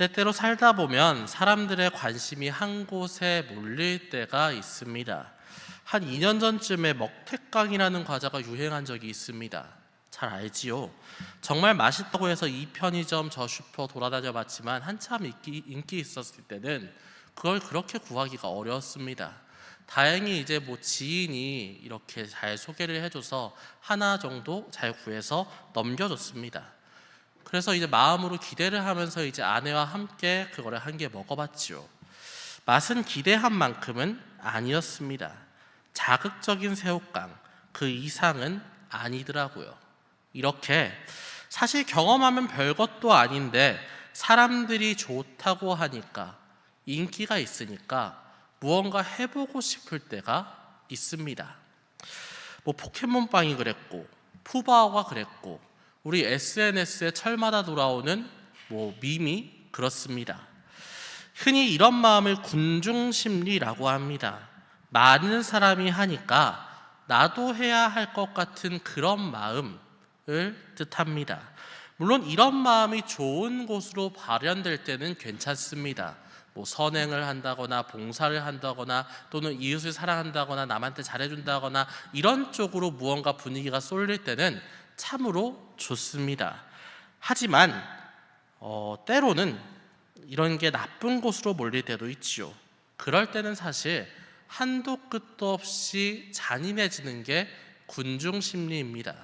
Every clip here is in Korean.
때때로 살다 보면 사람들의 관심이 한 곳에 몰릴 때가 있습니다. 한 2년 전쯤에 먹태깡이라는 과자가 유행한 적이 있습니다. 잘 알지요? 정말 맛있다고 해서 이 편의점 저 슈퍼 돌아다녀 봤지만 한참 인기 있었을 때는 그걸 그렇게 구하기가 어려웠습니다. 다행히 이제 지인이 이렇게 잘 소개를 해줘서 하나 정도 잘 구해서 넘겨줬습니다. 그래서 이제 마음으로 기대를 하면서 이제 아내와 함께 그거를 한 개 먹어봤지요. 맛은 기대한 만큼은 아니었습니다. 자극적인 새우깡, 그 이상은 아니더라고요. 이렇게 사실 경험하면 별것도 아닌데 사람들이 좋다고 하니까, 인기가 있으니까 무언가 해보고 싶을 때가 있습니다. 포켓몬빵이 그랬고, 푸바오가 그랬고, 우리 SNS에 철마다 돌아오는 밈이 그렇습니다. 흔히 이런 마음을 군중심리라고 합니다. 많은 사람이 하니까 나도 해야 할 것 같은 그런 마음을 뜻합니다. 물론 이런 마음이 좋은 곳으로 발현될 때는 괜찮습니다. 선행을 한다거나 봉사를 한다거나 또는 이웃을 사랑한다거나 남한테 잘해준다거나 이런 쪽으로 무언가 분위기가 쏠릴 때는 참으로 좋습니다. 하지만 때로는 이런 게 나쁜 곳으로 몰릴 때도 있지요. 그럴 때는 사실 한도 끝도 없이 잔인해지는 게 군중심리입니다.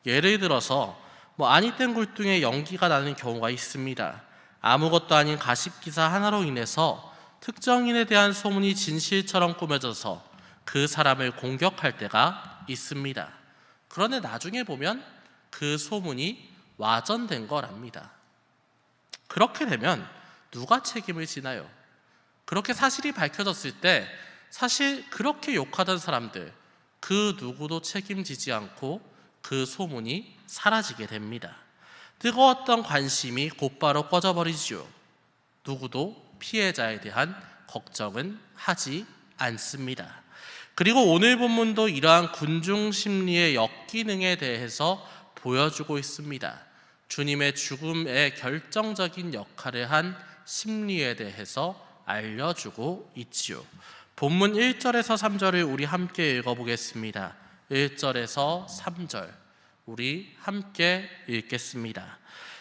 예를 들어서 아니 땐 굴뚱에 연기가 나는 경우가 있습니다. 아무것도 아닌 가십기사 하나로 인해서 특정인에 대한 소문이 진실처럼 꾸며져서 그 사람을 공격할 때가 있습니다. 그런데 나중에 보면 그 소문이 와전된 거랍니다. 그렇게 되면 누가 책임을 지나요? 그렇게 사실이 밝혀졌을 때 사실 그렇게 욕하던 사람들, 그 누구도 책임지지 않고 그 소문이 사라지게 됩니다. 뜨거웠던 관심이 곧바로 꺼져버리지요. 누구도 피해자에 대한 걱정은 하지 않습니다. 그리고 오늘 본문도 이러한 군중심리의 역기능에 대해서 보여주고 있습니다. 주님의 죽음에 결정적인 역할을 한 심리에 대해서 알려주고 있지요. 본문 1절에서 3절을 우리 함께 읽어보겠습니다. 1절에서 3절 우리 함께 읽겠습니다.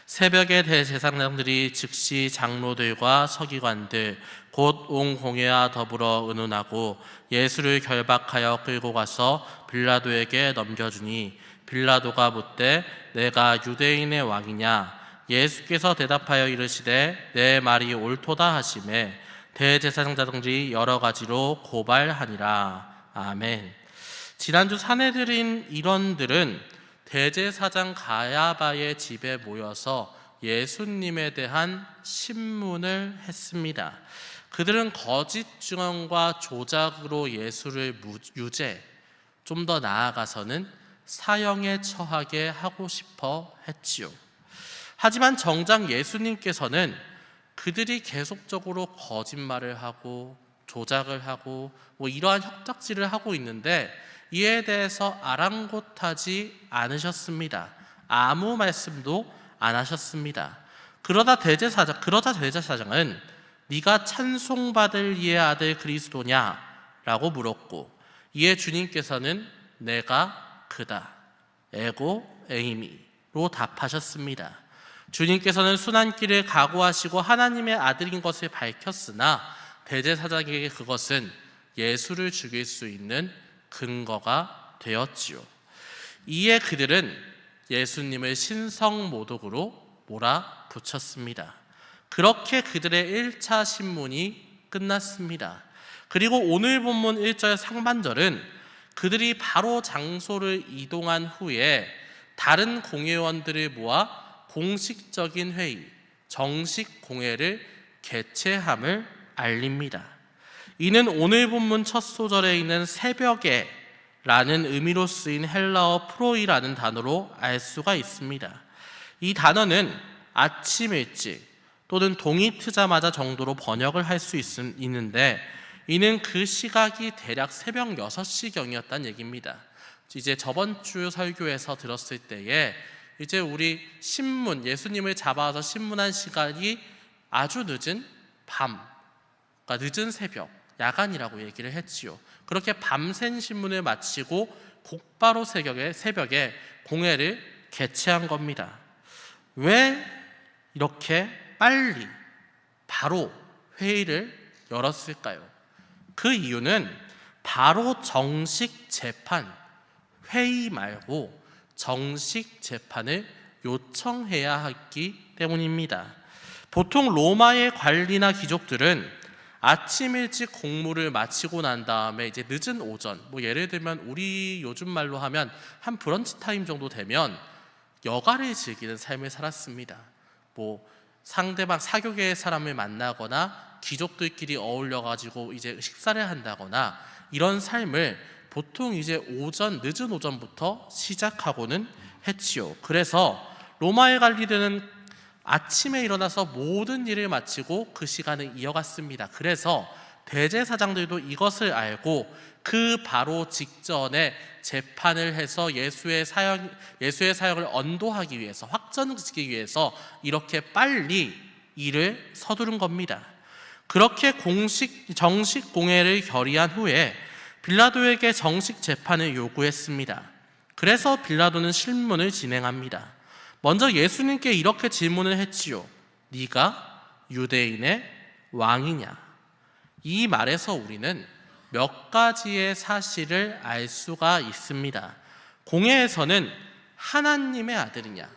새벽에 대제사장들이 즉시 장로들과 서기관들 곧 온 공회와 더불어 의논하고 예수를 결박하여 끌고 가서 빌라도에게 넘겨주니 빌라도가 묻되 내가 유대인의 왕이냐? 예수께서 대답하여 이르시되 내 말이 옳도다 하시매 대제사장들이 여러 가지로 고발하니라. 아멘. 지난주 사내들인 일원들은 대제사장 가야바의 집에 모여서 예수님에 대한 신문을 했습니다. 그들은 거짓 증언과 조작으로 예수를 유죄, 좀 더 나아가서는 사형에 처하게 하고 싶어 했지요. 하지만 정작 예수님께서는 그들이 계속적으로 거짓말을 하고 조작을 하고 이러한 협작질을 하고 있는데 이에 대해서 아랑곳하지 않으셨습니다. 아무 말씀도 안 하셨습니다. 그러자 대제사장은 네가 찬송받을 이의 아들 그리스도냐? 라고 물었고 이에 주님께서는 내가 그다. 에고 에이미로 답하셨습니다. 주님께서는 순환길을 각오하시고 하나님의 아들인 것을 밝혔으나 대제사장에게 그것은 예수를 죽일 수 있는 근거가 되었지요. 이에 그들은 예수님을 신성모독으로 몰아붙였습니다. 그렇게 그들의 1차 신문이 끝났습니다. 그리고 오늘 본문 1절 상반절은 그들이 바로 장소를 이동한 후에 다른 공회원들을 모아 공식적인 회의, 정식 공회를 개최함을 알립니다. 이는 오늘 본문 첫 소절에 있는 새벽에 라는 의미로 쓰인 헬라어 프로이라는 단어로 알 수가 있습니다. 이 단어는 아침 일찍 또는 동이 트자마자 정도로 번역을 할 수 있는데 이는 그 시각이 대략 새벽 6시경이었다는 얘기입니다. 이제 저번 주 설교에서 들었을 때에 이제 우리 신문, 예수님을 잡아와서 신문한 시간이 아주 늦은 밤, 그러니까 늦은 새벽, 야간이라고 얘기를 했지요. 그렇게 밤샘 신문을 마치고 곧바로 새벽에 공회를 개최한 겁니다. 왜 이렇게 빨리 바로 회의를 열었을까요? 그 이유는 바로 정식 재판, 회의 말고 정식 재판을 요청해야 했기 때문입니다. 보통 로마의 관리나 귀족들은 아침 일찍 공무를 마치고 난 다음에 이제 늦은 오전, 예를 들면 우리 요즘 말로 하면 한 브런치 타임 정도 되면 여가를 즐기는 삶을 살았습니다. 상대방 사교계의 사람을 만나거나 귀족들끼리 어울려가지고 이제 식사를 한다거나 이런 삶을 보통 이제 늦은 오전부터 시작하고는 했지요. 그래서 로마의 관리들은 아침에 일어나서 모든 일을 마치고 그 시간을 이어갔습니다. 그래서 대제사장들도 이것을 알고 그 바로 직전에 재판을 해서 예수의 사역을 언도하기 위해서, 확전시키기 위해서 이렇게 빨리 일을 서두른 겁니다. 그렇게 정식 공회를 결의한 후에 빌라도에게 정식 재판을 요구했습니다. 그래서 빌라도는 신문을 진행합니다. 먼저 예수님께 이렇게 질문을 했지요. 네가 유대인의 왕이냐? 이 말에서 우리는 몇 가지의 사실을 알 수가 있습니다. 공회에서는 하나님의 아들이냐,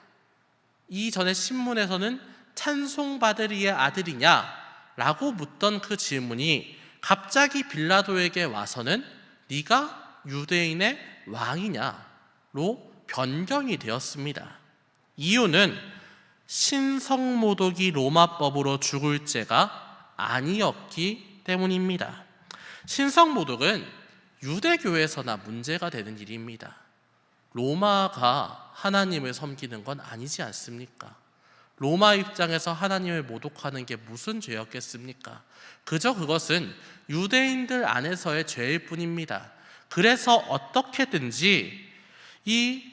이전에 신문에서는 찬송받으리의 아들이냐 라고 묻던 그 질문이 갑자기 빌라도에게 와서는 네가 유대인의 왕이냐로 변경이 되었습니다. 이유는 신성모독이 로마법으로 죽을 죄가 아니었기 때문입니다. 신성모독은 유대교에서나 문제가 되는 일입니다. 로마가 하나님을 섬기는 건 아니지 않습니까? 로마 입장에서 하나님을 모독하는 게 무슨 죄였겠습니까? 그저 그것은 유대인들 안에서의 죄일 뿐입니다. 그래서 어떻게든지 이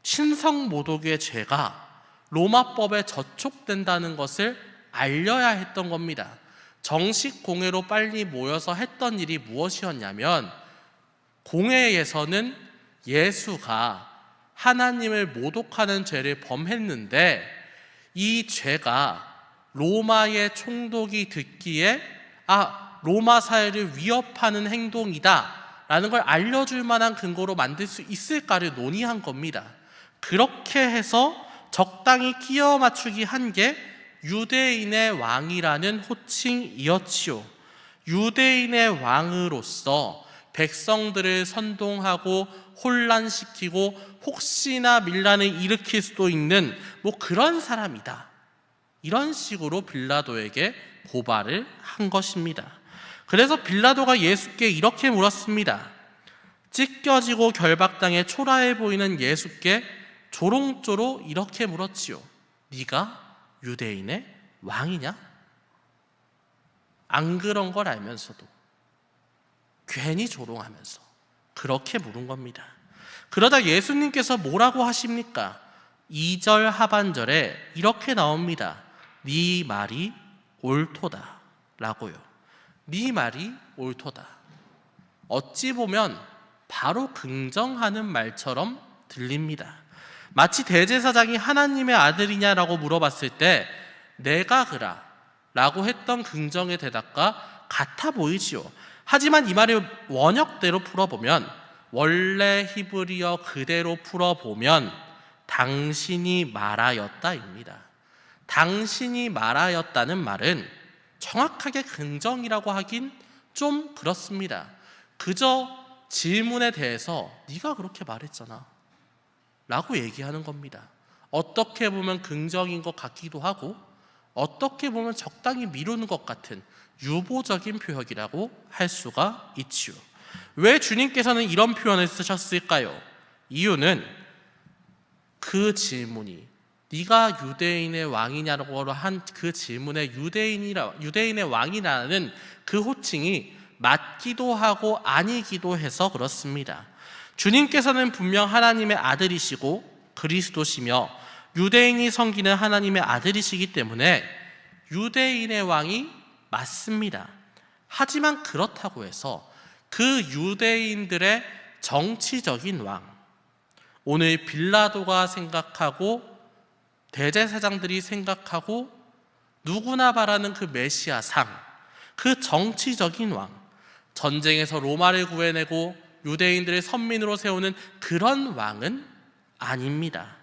신성모독의 죄가 로마법에 저촉된다는 것을 알려야 했던 겁니다. 정식 공회로 빨리 모여서 했던 일이 무엇이었냐면, 공회에서는 예수가 하나님을 모독하는 죄를 범했는데 이 죄가 로마의 총독이 듣기에 로마 사회를 위협하는 행동이다 라는 걸 알려줄 만한 근거로 만들 수 있을까를 논의한 겁니다. 그렇게 해서 적당히 끼워 맞추기 한 게 유대인의 왕이라는 호칭이었지요. 유대인의 왕으로서 백성들을 선동하고 혼란시키고 혹시나 밀란을 일으킬 수도 있는 그런 사람이다, 이런 식으로 빌라도에게 고발을 한 것입니다. 그래서 빌라도가 예수께 이렇게 물었습니다. 찢겨지고 결박당해 초라해 보이는 예수께 조롱조로 이렇게 물었지요. 네가 유대인의 왕이냐? 안 그런 걸 알면서도 괜히 조롱하면서 그렇게 물은 겁니다. 그러다 예수님께서 뭐라고 하십니까? 2절 하반절에 이렇게 나옵니다. 네 말이 옳도다 라고요. 네 말이 옳도다. 어찌 보면 바로 긍정하는 말처럼 들립니다. 마치 대제사장이 하나님의 아들이냐라고 물어봤을 때 내가 그라 라고 했던 긍정의 대답과 같아 보이지요. 하지만 이 말을 원역대로 풀어보면, 원래 히브리어 그대로 풀어보면 당신이 말하였다입니다. 당신이 말하였다는 말은 정확하게 긍정이라고 하긴 좀 그렇습니다. 그저 질문에 대해서 네가 그렇게 말했잖아 라고 얘기하는 겁니다. 어떻게 보면 긍정인 것 같기도 하고 어떻게 보면 적당히 미루는 것 같은 유보적인 표현이라고 할 수가 있지요. 왜 주님께서는 이런 표현을 쓰셨을까요? 이유는 그 질문이, 네가 유대인의 왕이냐고 한 그 질문에 유대인의 왕이라는 그 호칭이 맞기도 하고 아니기도 해서 그렇습니다. 주님께서는 분명 하나님의 아들이시고 그리스도시며 유대인이 섬기는 하나님의 아들이시기 때문에 유대인의 왕이 맞습니다. 하지만 그렇다고 해서 그 유대인들의 정치적인 왕, 오늘 빌라도가 생각하고 대제사장들이 생각하고 누구나 바라는 그 메시아 상, 그 정치적인 왕, 전쟁에서 로마를 구해내고 유대인들의 선민으로 세우는 그런 왕은 아닙니다.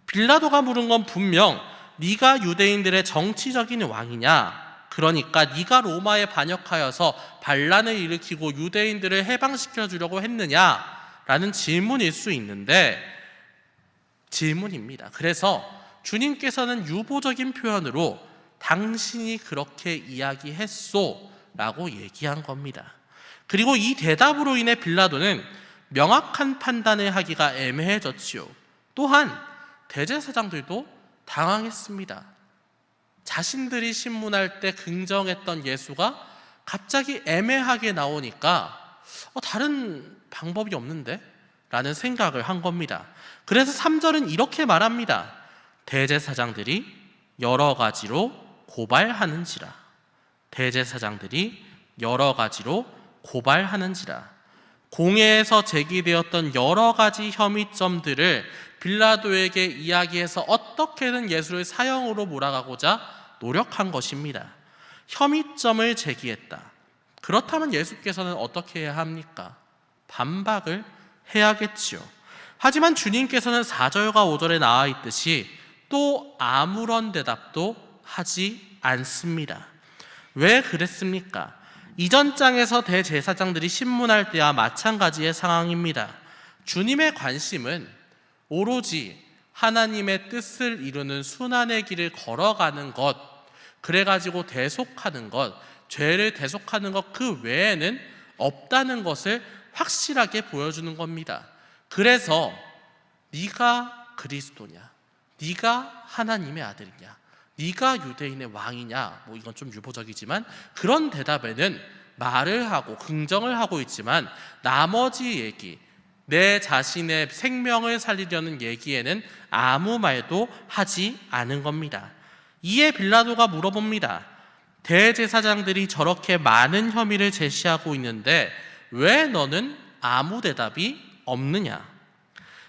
빌라도가 물은 건 분명 네가 유대인들의 정치적인 왕이냐, 그러니까 네가 로마에 반역하여서 반란을 일으키고 유대인들을 해방시켜 주려고 했느냐라는 질문일 수 있는데, 질문입니다. 그래서 주님께서는 유보적인 표현으로 당신이 그렇게 이야기했소 라고 얘기한 겁니다. 그리고 이 대답으로 인해 빌라도는 명확한 판단을 하기가 애매해졌지요. 또한 대제사장들도 당황했습니다. 자신들이 신문할 때 긍정했던 예수가 갑자기 애매하게 나오니까 다른 방법이 없는데? 라는 생각을 한 겁니다. 그래서 3절은 이렇게 말합니다. 대제사장들이 여러 가지로 고발하는지라. 대제사장들이 여러 가지로 고발하는지라. 공회에서 제기되었던 여러 가지 혐의점들을 빌라도에게 이야기해서 어떻게든 예수를 사형으로 몰아가고자 노력한 것입니다. 혐의점을 제기했다. 그렇다면 예수께서는 어떻게 해야 합니까? 반박을 해야겠지요. 하지만 주님께서는 4절과 5절에 나와 있듯이 또 아무런 대답도 하지 않습니다. 왜 그랬습니까? 이전 장에서 대제사장들이 신문할 때와 마찬가지의 상황입니다. 주님의 관심은 오로지 하나님의 뜻을 이루는 순환의 길을 걸어가는 것, 그래가지고 대속하는 것, 죄를 대속하는 것 그 외에는 없다는 것을 확실하게 보여주는 겁니다. 그래서 네가 그리스도냐, 네가 하나님의 아들이냐, 네가 유대인의 왕이냐, 이건 좀 유보적이지만 그런 대답에는 말을 하고 긍정을 하고 있지만 나머지 얘기, 내 자신의 생명을 살리려는 얘기에는 아무 말도 하지 않은 겁니다. 이에 빌라도가 물어봅니다. 대제사장들이 저렇게 많은 혐의를 제시하고 있는데 왜 너는 아무 대답이 없느냐?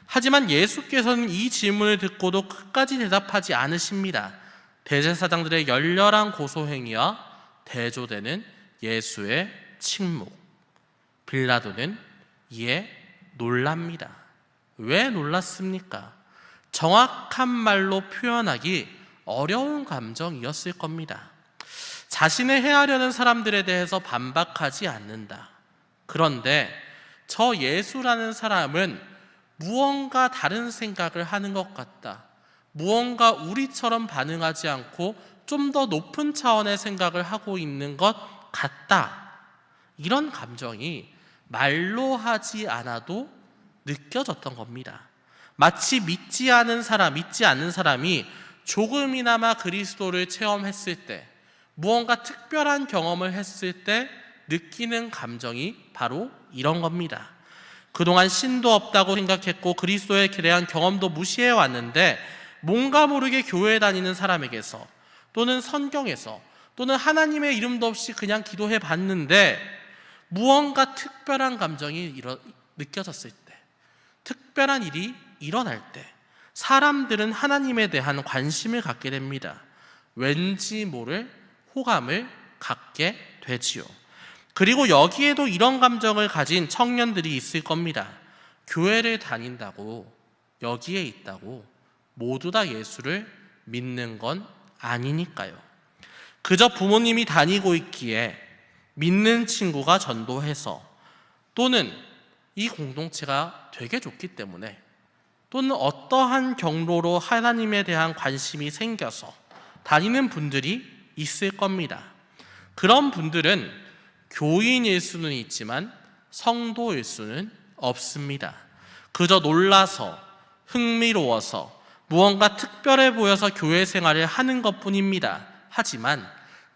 하지만 예수께서는 이 질문을 듣고도 끝까지 대답하지 않으십니다. 대제사장들의 열렬한 고소행위와 대조되는 예수의 침묵. 빌라도는 이에 놀랍니다. 왜 놀랐습니까? 정확한 말로 표현하기 어려운 감정이었을 겁니다. 자신을 해하려는 사람들에 대해서 반박하지 않는다. 그런데 저 예수라는 사람은 무언가 다른 생각을 하는 것 같다. 무언가 우리처럼 반응하지 않고 좀 더 높은 차원의 생각을 하고 있는 것 같다. 이런 감정이 말로 하지 않아도 느껴졌던 겁니다. 마치 믿지 않는 사람이 조금이나마 그리스도를 체험했을 때, 무언가 특별한 경험을 했을 때 느끼는 감정이 바로 이런 겁니다. 그동안 신도 없다고 생각했고 그리스도에 대한 경험도 무시해 왔는데 뭔가 모르게 교회에 다니는 사람에게서 또는 성경에서 또는 하나님의 이름도 없이 그냥 기도해 봤는데 무언가 특별한 감정이 느껴졌을 때, 특별한 일이 일어날 때 사람들은 하나님에 대한 관심을 갖게 됩니다. 왠지 모를 호감을 갖게 되지요. 그리고 여기에도 이런 감정을 가진 청년들이 있을 겁니다. 교회를 다닌다고, 여기에 있다고 모두 다 예수를 믿는 건 아니니까요. 그저 부모님이 다니고 있기에 믿는 친구가 전도해서, 또는 이 공동체가 되게 좋기 때문에, 또는 어떠한 경로로 하나님에 대한 관심이 생겨서 다니는 분들이 있을 겁니다. 그런 분들은 교인일 수는 있지만 성도일 수는 없습니다. 그저 놀라서, 흥미로워서, 무언가 특별해 보여서 교회 생활을 하는 것뿐입니다. 하지만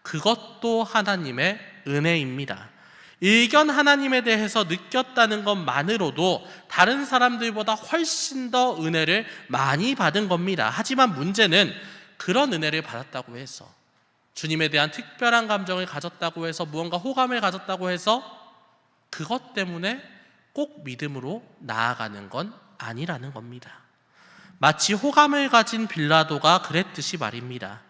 그것도 하나님의 은혜입니다. 의견 하나님에 대해서 느꼈다는 것만으로도 다른 사람들보다 훨씬 더 은혜를 많이 받은 겁니다. 하지만 문제는 그런 은혜를 받았다고 해서, 주님에 대한 특별한 감정을 가졌다고 해서, 무언가 호감을 가졌다고 해서 그것 때문에 꼭 믿음으로 나아가는 건 아니라는 겁니다. 마치 호감을 가진 빌라도가 그랬듯이 말입니다.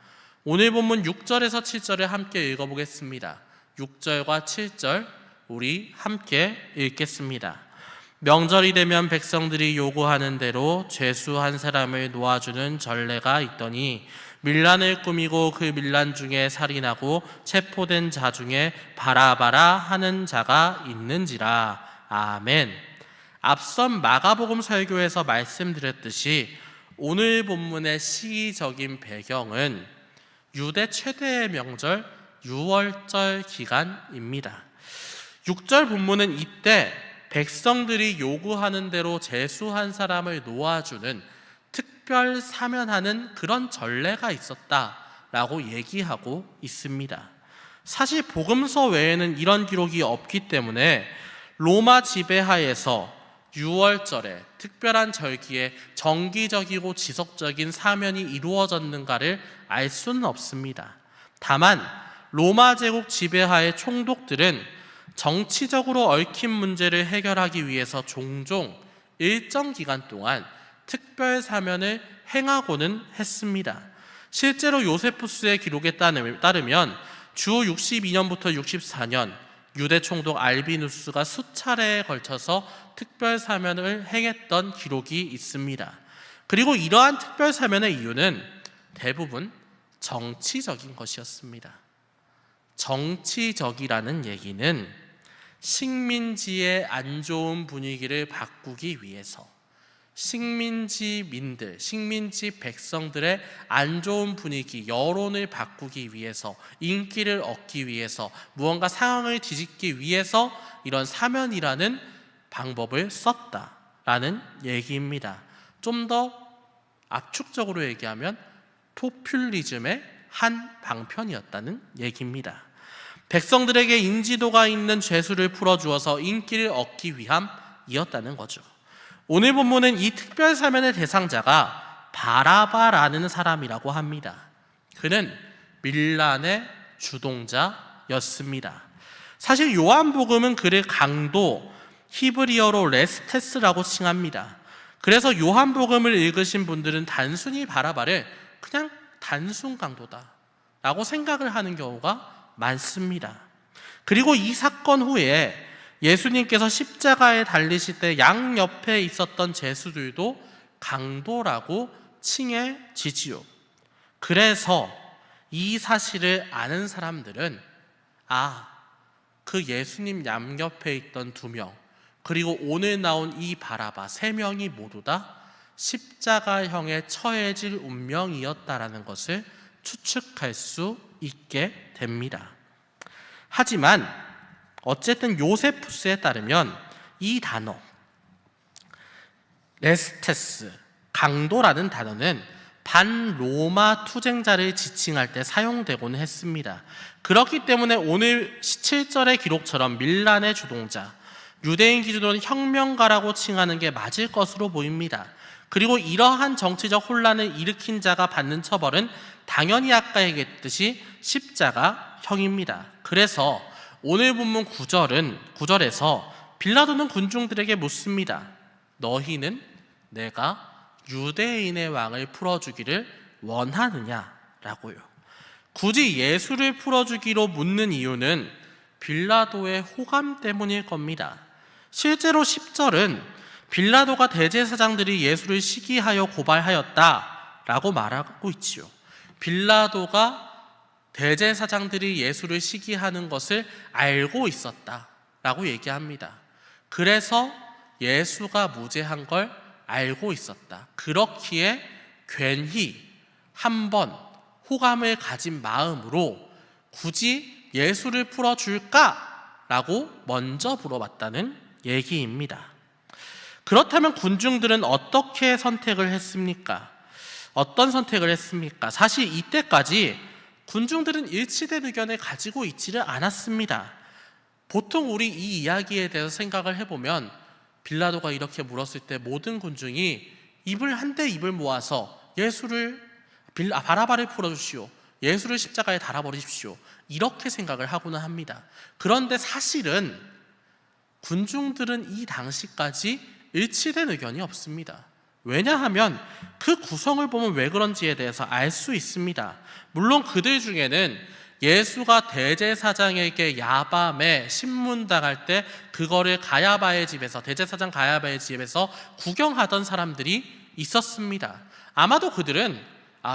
오늘 본문 6절에서 7절을 함께 읽어보겠습니다. 6절과 7절 우리 함께 읽겠습니다. 명절이 되면 백성들이 요구하는 대로 죄수 한 사람을 놓아주는 전례가 있더니 밀란을 꾸미고 그 밀란 중에 살인하고 체포된 자 중에 바라바라 하는 자가 있는지라. 아멘. 앞선 마가복음 설교에서 말씀드렸듯이 오늘 본문의 시기적인 배경은 유대 최대의 명절 유월절 기간입니다. 6절 본문은 이때 백성들이 요구하는 대로 죄수 한 사람을 놓아주는 특별 사면하는 그런 전례가 있었다라고 얘기하고 있습니다. 사실 복음서 외에는 이런 기록이 없기 때문에 로마 지배하에서 6월절에 특별한 절기에 정기적이고 지속적인 사면이 이루어졌는가를 알 수는 없습니다. 다만 로마 제국 지배하의 총독들은 정치적으로 얽힌 문제를 해결하기 위해서 종종 일정 기간 동안 특별 사면을 행하고는 했습니다. 실제로 요세푸스의 기록에 따르면 주 62년부터 64년 유대 총독 알비누스가 수차례에 걸쳐서 특별 사면을 행했던 기록이 있습니다. 그리고 이러한 특별 사면의 이유는 대부분 정치적인 것이었습니다. 정치적이라는 얘기는 식민지의 안 좋은 분위기를 바꾸기 위해서, 식민지 백성들의 안 좋은 분위기, 여론을 바꾸기 위해서, 인기를 얻기 위해서, 무언가 상황을 뒤집기 위해서 이런 사면이라는 방법을 썼다라는 얘기입니다. 좀 더 압축적으로 얘기하면 포퓰리즘의 한 방편이었다는 얘기입니다. 백성들에게 인지도가 있는 죄수를 풀어주어서 인기를 얻기 위함이었다는 거죠. 오늘 본문은 이 특별 사면의 대상자가 바라바라는 사람이라고 합니다. 그는 밀란의 주동자였습니다. 사실 요한복음은 그를 강도, 히브리어로 레스테스라고 칭합니다. 그래서 요한복음을 읽으신 분들은 단순히 바라바를 그냥 단순 강도다 라고 생각을 하는 경우가 많습니다. 그리고 이 사건 후에 예수님께서 십자가에 달리실 때 양옆에 있었던 죄수들도 강도라고 칭해지지요. 그래서 이 사실을 아는 사람들은 그 예수님 양옆에 있던 2명, 그리고 오늘 나온 이 바라바 3명이 모두 다 십자가형에 처해질 운명이었다라는 것을 추측할 수 있게 됩니다. 하지만 어쨌든 요세푸스에 따르면 이 단어 레스테스, 강도라는 단어는 반로마 투쟁자를 지칭할 때 사용되곤 했습니다. 그렇기 때문에 오늘 7절의 기록처럼 밀란의 주동자, 유대인 기준으로는 혁명가라고 칭하는 게 맞을 것으로 보입니다. 그리고 이러한 정치적 혼란을 일으킨 자가 받는 처벌은 당연히 아까 얘기했듯이 십자가형입니다. 그래서 오늘 본문 9절에서 빌라도는 군중들에게 묻습니다. 너희는 내가 유대인의 왕을 풀어주기를 원하느냐라고요. 굳이 예수를 풀어주기로 묻는 이유는 빌라도의 호감 때문일 겁니다. 실제로 10절은 빌라도가 대제사장들이 예수를 시기하여 고발하였다라고 말하고 있지요. 빌라도가 대제사장들이 예수를 시기하는 것을 알고 있었다라고 얘기합니다. 그래서 예수가 무죄한 걸 알고 있었다. 그렇기에 괜히 한번 호감을 가진 마음으로 굳이 예수를 풀어줄까라고 먼저 물어봤다는 얘기입니다. 그렇다면 군중들은 어떻게 선택을 했습니까? 어떤 선택을 했습니까? 사실 이때까지 군중들은 일치된 의견을 가지고 있지를 않았습니다. 보통 우리 이 이야기에 대해서 생각을 해보면 빌라도가 이렇게 물었을 때 모든 군중이 입을 모아서 바라바를 풀어주시오, 예수를 십자가에 달아버리십시오, 이렇게 생각을 하고는 합니다. 그런데 사실은 군중들은 이 당시까지 일치된 의견이 없습니다. 왜냐하면 그 구성을 보면 왜 그런지에 대해서 알 수 있습니다. 물론 그들 중에는 예수가 대제사장에게 야밤에 신문당할 때 그거를 대제사장 가야바의 집에서 구경하던 사람들이 있었습니다. 아마도 그들은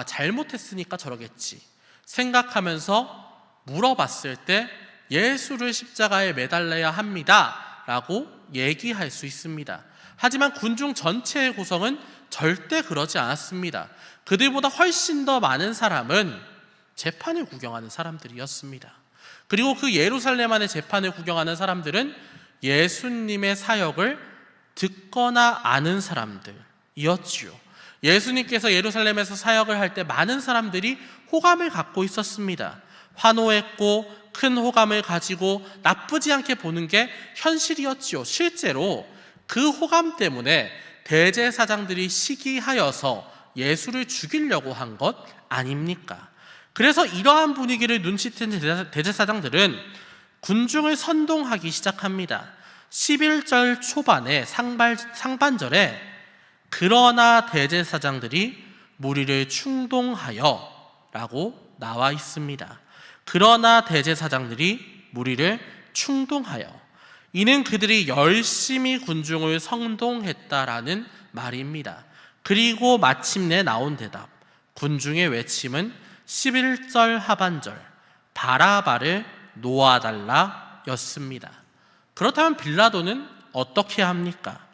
잘못했으니까 저러겠지 생각하면서 물어봤을 때 예수를 십자가에 매달려야 합니다 라고 얘기할 수 있습니다. 하지만 군중 전체의 구성은 절대 그러지 않았습니다. 그들보다 훨씬 더 많은 사람은 재판을 구경하는 사람들이었습니다. 그리고 그 예루살렘 안의 재판을 구경하는 사람들은 예수님의 사역을 듣거나 아는 사람들이었지요. 예수님께서 예루살렘에서 사역을 할 때 많은 사람들이 호감을 갖고 있었습니다. 환호했고 큰 호감을 가지고 나쁘지 않게 보는 게 현실이었지요. 실제로 그 호감 때문에 대제사장들이 시기하여서 예수를 죽이려고 한 것 아닙니까? 그래서 이러한 분위기를 눈치챈 대제사장들은 군중을 선동하기 시작합니다. 11절 초반에 상반절에 그러나 대제사장들이 무리를 충동하여 라고 나와 있습니다. 그러나 대제사장들이 무리를 충동하여, 이는 그들이 열심히 군중을 선동했다라는 말입니다. 그리고 마침내 나온 대답, 군중의 외침은 11절 하반절 바라바를 놓아달라 였습니다. 그렇다면 빌라도는 어떻게 합니까?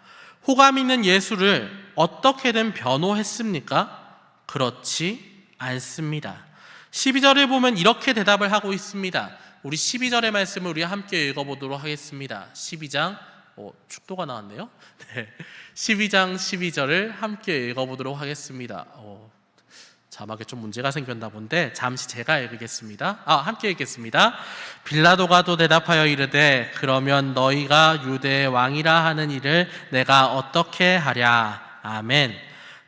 호감 있는 예수를 어떻게든 변호했습니까? 그렇지 않습니다. 12절을 보면 이렇게 대답을 하고 있습니다. 우리 12절의 말씀을 우리 함께 읽어보도록 하겠습니다. 12장 축도가 나왔네요. 네. 12장 12절을 함께 읽어보도록 하겠습니다. 자막에 좀 문제가 생겼나 본데 잠시 제가 읽겠습니다. 함께 읽겠습니다. 빌라도가 또 대답하여 이르되 그러면 너희가 유대의 왕이라 하는 이를 내가 어떻게 하랴. 아멘.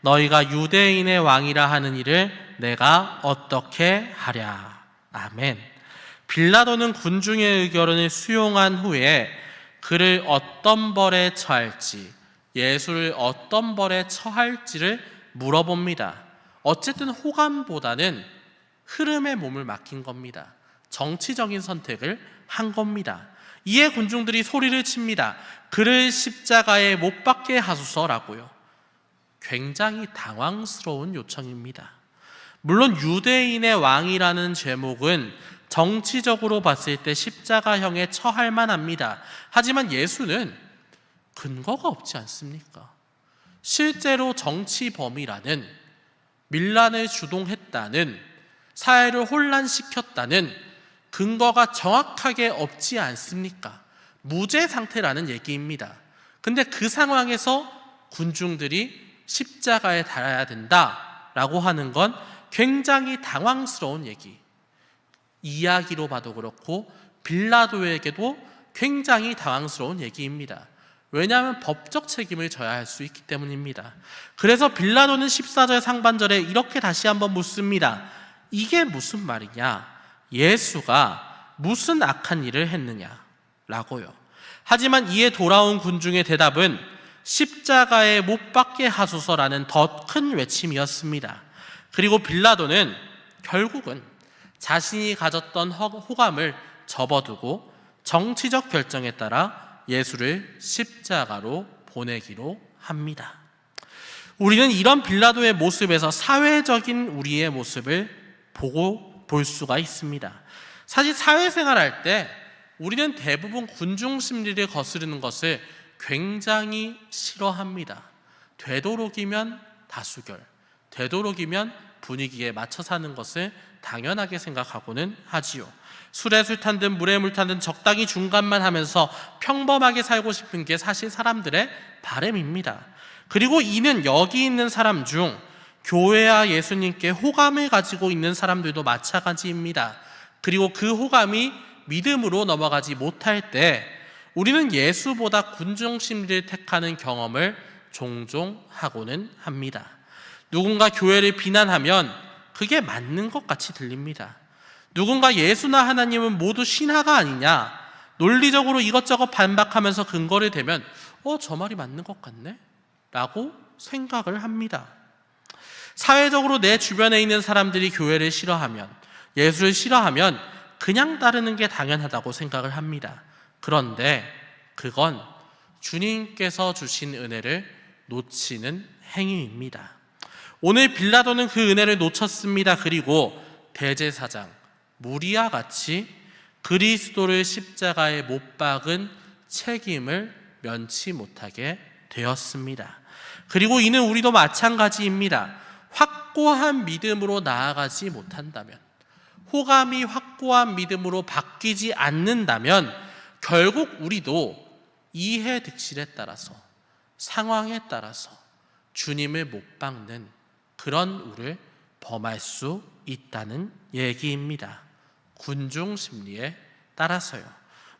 너희가 유대인의 왕이라 하는 이를 내가 어떻게 하랴. 아멘. 빌라도는 군중의 의견을 수용한 후에 그를 어떤 벌에 처할지, 예수를 어떤 벌에 처할지를 물어봅니다. 어쨌든 호감보다는 흐름에 몸을 맡긴 겁니다. 정치적인 선택을 한 겁니다. 이에 군중들이 소리를 칩니다. 그를 십자가에 못 박게 하소서라고요. 굉장히 당황스러운 요청입니다. 물론 유대인의 왕이라는 제목은 정치적으로 봤을 때 십자가형에 처할 만합니다. 하지만 예수는 근거가 없지 않습니까? 실제로 정치범이라는, 밀란을 주동했다는, 사회를 혼란시켰다는 근거가 정확하게 없지 않습니까? 무죄 상태라는 얘기입니다. 근데 그 상황에서 군중들이 십자가에 달아야 된다라고 하는 건 굉장히 당황스러운 얘기. 이야기로 봐도 그렇고 빌라도에게도 굉장히 당황스러운 얘기입니다. 왜냐하면 법적 책임을 져야 할 수 있기 때문입니다. 그래서 빌라도는 14절 상반절에 이렇게 다시 한번 묻습니다. 이게 무슨 말이냐? 예수가 무슨 악한 일을 했느냐? 라고요. 하지만 이에 돌아온 군중의 대답은 십자가에 못 박게 하소서라는 더 큰 외침이었습니다. 그리고 빌라도는 결국은 자신이 가졌던 호감을 접어두고 정치적 결정에 따라 예수를 십자가로 보내기로 합니다. 우리는 이런 빌라도의 모습에서 사회적인 우리의 모습을 볼 수가 있습니다. 사실 사회생활할 때 우리는 대부분 군중 심리를 거스르는 것을 굉장히 싫어합니다. 되도록이면 다수결, 되도록이면 분위기에 맞춰 사는 것을 당연하게 생각하고는 하지요. 술에 술 탄 듯 물에 물 탄 듯 적당히 중간만 하면서 평범하게 살고 싶은 게 사실 사람들의 바람입니다. 그리고 이는 여기 있는 사람 중 교회와 예수님께 호감을 가지고 있는 사람들도 마찬가지입니다. 그리고 그 호감이 믿음으로 넘어가지 못할 때 우리는 예수보다 군중 심리를 택하는 경험을 종종 하고는 합니다. 누군가 교회를 비난하면 그게 맞는 것 같이 들립니다. 누군가 예수나 하나님은 모두 신화가 아니냐, 논리적으로 이것저것 반박하면서 근거를 대면 저 말이 맞는 것 같네? 라고 생각을 합니다. 사회적으로 내 주변에 있는 사람들이 교회를 싫어하면, 예수를 싫어하면 그냥 따르는 게 당연하다고 생각을 합니다. 그런데 그건 주님께서 주신 은혜를 놓치는 행위입니다. 오늘 빌라도는 그 은혜를 놓쳤습니다. 그리고 대제사장 무리와 같이 그리스도를 십자가에 못 박은 책임을 면치 못하게 되었습니다. 그리고 이는 우리도 마찬가지입니다. 확고한 믿음으로 나아가지 못한다면, 호감이 확고한 믿음으로 바뀌지 않는다면 결국 우리도 이해 득실에 따라서, 상황에 따라서 주님을 못 박는 그런 우를 범할 수 있다는 얘기입니다. 군중 심리에 따라서요.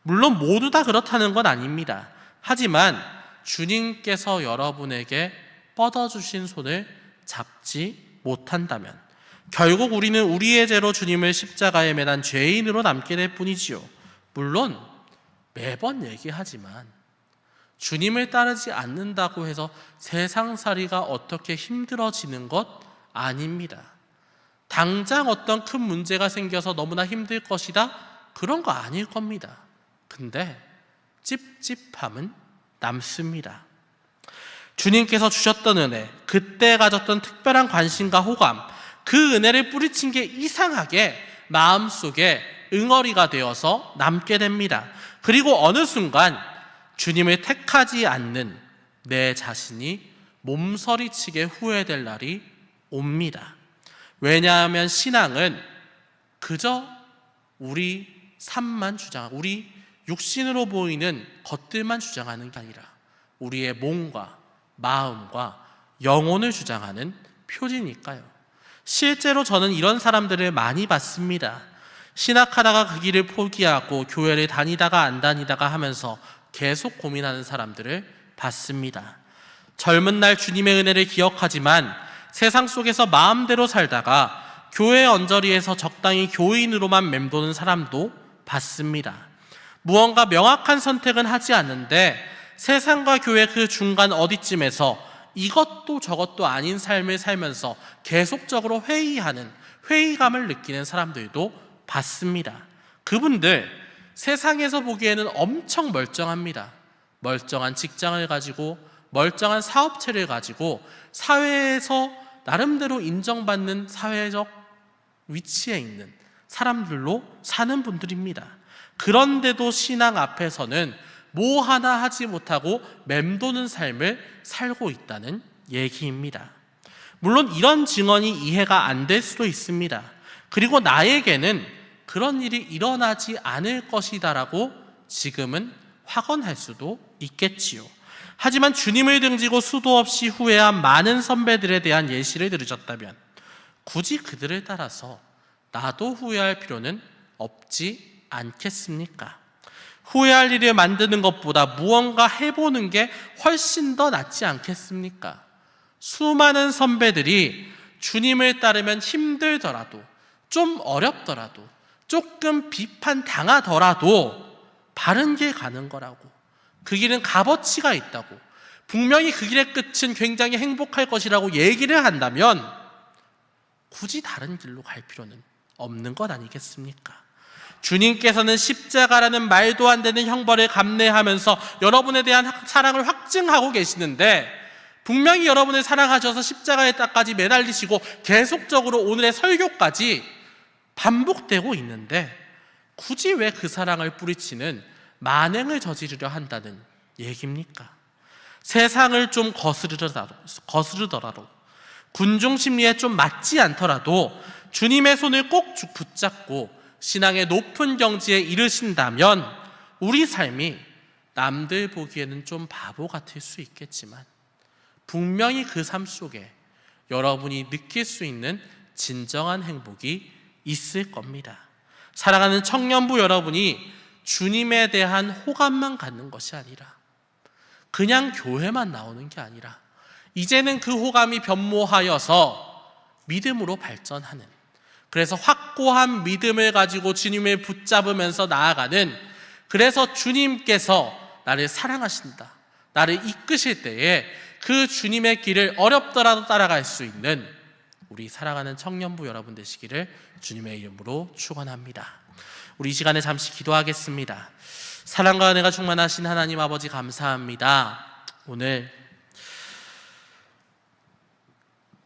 물론 모두 다 그렇다는 건 아닙니다. 하지만 주님께서 여러분에게 뻗어주신 손을 잡지 못한다면 결국 우리는 우리의 죄로 주님을 십자가에 매단 죄인으로 남게 될 뿐이지요. 물론 매번 얘기하지만 주님을 따르지 않는다고 해서 세상살이가 어떻게 힘들어지는 것 아닙니다. 당장 어떤 큰 문제가 생겨서 너무나 힘들 것이다? 그런 거 아닐 겁니다. 근데 찝찝함은 남습니다. 주님께서 주셨던 은혜, 그때 가졌던 특별한 관심과 호감, 그 은혜를 뿌리친 게 이상하게 마음속에 응어리가 되어서 남게 됩니다. 그리고 어느 순간 주님을 택하지 않는 내 자신이 몸서리치게 후회될 날이 옵니다. 왜냐하면 신앙은 그저 우리 삶만 주장하고 우리 육신으로 보이는 것들만 주장하는 게 아니라 우리의 몸과 마음과 영혼을 주장하는 표지니까요. 실제로 저는 이런 사람들을 많이 봤습니다. 신학하다가 그 길을 포기하고 교회를 다니다가 안 다니다가 하면서 계속 고민하는 사람들을 봤습니다. 젊은 날 주님의 은혜를 기억하지만 세상 속에서 마음대로 살다가 교회 언저리에서 적당히 교인으로만 맴도는 사람도 봤습니다. 무언가 명확한 선택은 하지 않는데 세상과 교회 그 중간 어디쯤에서 이것도 저것도 아닌 삶을 살면서 계속적으로 회의하는, 회의감을 느끼는 사람들도 봤습니다. 그분들 세상에서 보기에는 엄청 멀쩡합니다. 멀쩡한 직장을 가지고 멀쩡한 사업체를 가지고 사회에서 나름대로 인정받는 사회적 위치에 있는 사람들로 사는 분들입니다. 그런데도 신앙 앞에서는 뭐 하나 하지 못하고 맴도는 삶을 살고 있다는 얘기입니다. 물론 이런 증언이 이해가 안 될 수도 있습니다. 그리고 나에게는 그런 일이 일어나지 않을 것이다라고 지금은 확언할 수도 있겠지요. 하지만 주님을 등지고 수도 없이 후회한 많은 선배들에 대한 예시를 들으셨다면 굳이 그들을 따라서 나도 후회할 필요는 없지 않겠습니까? 후회할 일을 만드는 것보다 무언가 해보는 게 훨씬 더 낫지 않겠습니까? 수많은 선배들이 주님을 따르면 힘들더라도, 좀 어렵더라도, 조금 비판당하더라도 바른 길 가는 거라고, 그 길은 값어치가 있다고, 분명히 그 길의 끝은 굉장히 행복할 것이라고 얘기를 한다면 굳이 다른 길로 갈 필요는 없는 것 아니겠습니까? 주님께서는 십자가라는 말도 안 되는 형벌을 감내하면서 여러분에 대한 사랑을 확증하고 계시는데 분명히 여러분을 사랑하셔서 십자가에 딱까지 매달리시고 계속적으로 오늘의 설교까지 반복되고 있는데 굳이 왜 그 사랑을 뿌리치는 만행을 저지르려 한다는 얘기입니까? 세상을 좀 거스르더라도 군중 심리에 좀 맞지 않더라도 주님의 손을 꼭 붙잡고 신앙의 높은 경지에 이르신다면 우리 삶이 남들 보기에는 좀 바보 같을 수 있겠지만 분명히 그 삶 속에 여러분이 느낄 수 있는 진정한 행복이 있을 겁니다. 사랑하는 청년부 여러분이 주님에 대한 호감만 갖는 것이 아니라, 그냥 교회만 나오는 게 아니라 이제는 그 호감이 변모하여서 믿음으로 발전하는, 그래서 확고한 믿음을 가지고 주님을 붙잡으면서 나아가는, 그래서 주님께서 나를 사랑하신다, 나를 이끄실 때에 그 주님의 길을 어렵더라도 따라갈 수 있는 우리 사랑하는 청년부 여러분 되시기를 주님의 이름으로 축원합니다. 우리 이 시간에 잠시 기도하겠습니다. 사랑과 은혜가 충만하신 하나님 아버지, 감사합니다. 오늘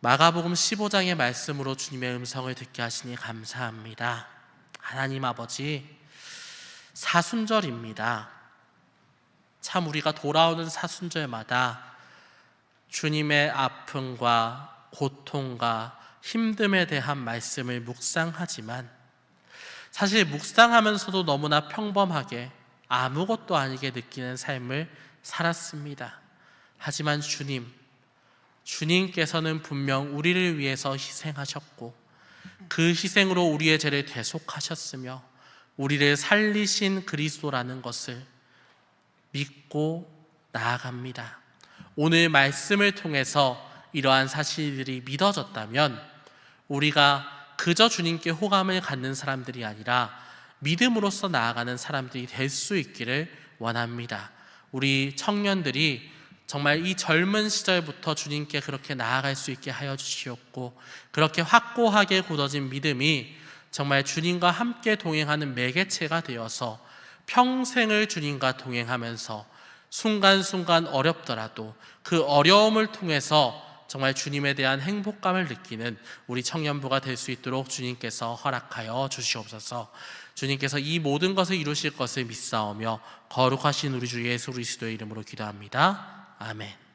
마가복음 15장의 말씀으로 주님의 음성을 듣게 하시니 감사합니다. 하나님 아버지, 사순절입니다. 참 우리가 돌아오는 사순절마다 주님의 아픔과 고통과 힘듦에 대한 말씀을 묵상하지만, 사실 묵상하면서도 너무나 평범하게 아무것도 아니게 느끼는 삶을 살았습니다. 하지만 주님께서는 분명 우리를 위해서 희생하셨고, 그 희생으로 우리의 죄를 대속하셨으며 우리를 살리신 그리스도라는 것을 믿고 나아갑니다. 오늘 말씀을 통해서 이러한 사실들이 믿어졌다면 우리가 그저 주님께 호감을 갖는 사람들이 아니라 믿음으로써 나아가는 사람들이 될 수 있기를 원합니다. 우리 청년들이 정말 이 젊은 시절부터 주님께 그렇게 나아갈 수 있게 하여 주시옵고, 그렇게 확고하게 굳어진 믿음이 정말 주님과 함께 동행하는 매개체가 되어서 평생을 주님과 동행하면서 순간순간 어렵더라도 그 어려움을 통해서 정말 주님에 대한 행복감을 느끼는 우리 청년부가 될 수 있도록 주님께서 허락하여 주시옵소서. 주님께서 이 모든 것을 이루실 것을 믿사오며 거룩하신 우리 주 예수 그리스도의 이름으로 기도합니다. 아멘.